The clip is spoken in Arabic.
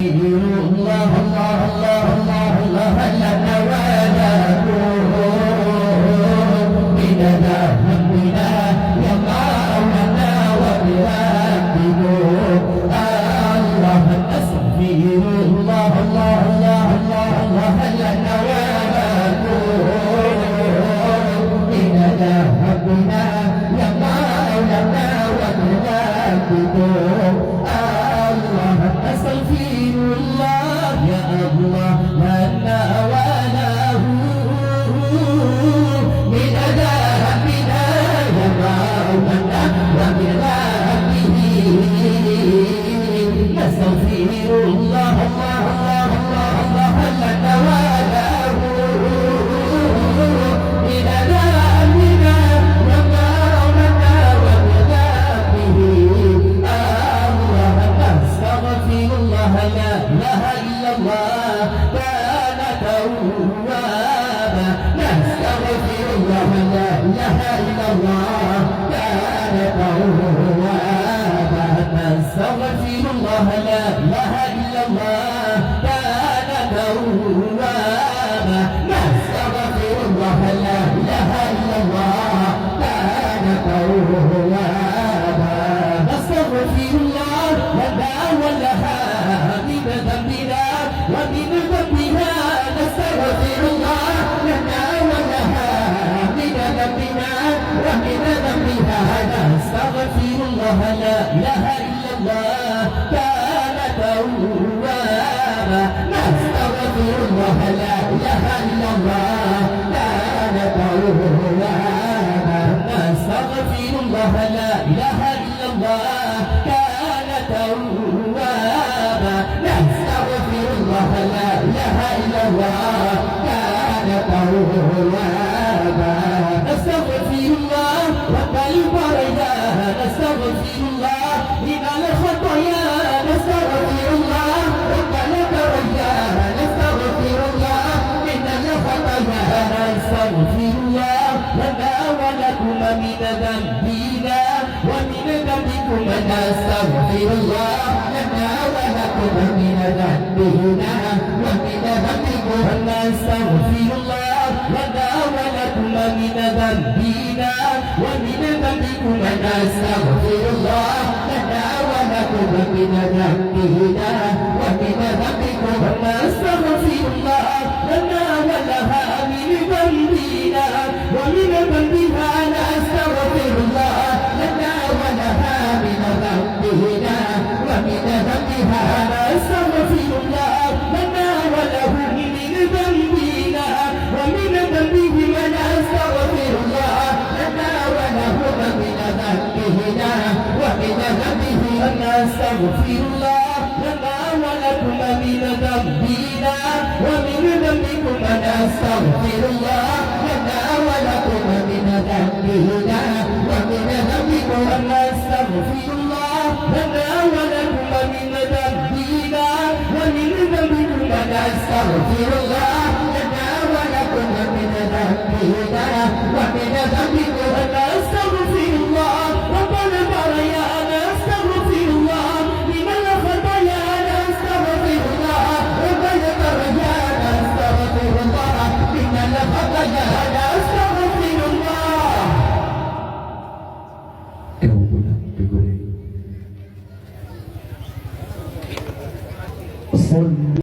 الله الله الله الله الله لنا ولكم من ذنبنا يقعنا وبذنبكم الله أستغفر الله الله الله الله الله لنا ولكم من ذنبنا يقعنا وبذنبكم الله أستغفر الله يا الله لنا وله من ذنبنا يقعنا وبذنبه نستغفر الله الله الله الله لنا وله من ذنبنا يقعنا وبذنبه الله نستغفر الله لا إله إلا الله كان توابا نستغفر الله لا إله إلا الله كان توابا نستغفر الله لا إله إلا الله كان توابا نستغفر الله لا إله إلا الله كان توابا نستغفر الله لنا ولها من ذنبنا ومن ذنبها نستغفر الله لنا ولها من ذنبنا ومن ذنبها نستغفر الله لا إله إلا الله كان توابا نستغفر الله لا إله إلا الله كان توابا نستغفر الله لا إله إلا الله كان توابا نستغفر الله لا إله إلا الله كان توابا نستغفر الله رب البرية نستغفر الله من الخطايا نستغفر الله رب البرية نستغفر الله من الخطايا نستغفر الله لنا ولكم من ذنبنا ومن ذنبكم نستغفر الله لنا ولكم من ذنبنا ومن ذنبكم نستغفر الله لنا ولكم من ذنبنا ومن ذنبكم نستغفر الله لنا ولكم من ذنبنا ومن ذنبكم نستغفر الله لنا ولها من ذنبنا ومن ذنبها نستغفر الله لنا ولها من ذنبنا ومن ذنبها نستغفر الله لنا وله من ذنبنا ومن ذنبهم نستغفر الله لنا وله من ذنبنا ومن ذنبه نستغفر الله لنا ولكم من ذنبنا ومن ذنبكم نستغفر الله لنا ولكم من ذنبنا ومن ذنبكم نستغفر الله لنا ولكم من ذنبنا ومن ذنبكم نستغفر الله لنا ولكم من ذنبنا ومن ذنبكم نستغفر الله ربنا بريا نستغفر الله من الخطايا نستغفر الله ربنا بريا نستغفر الله من الخطايا نستغفر الله صل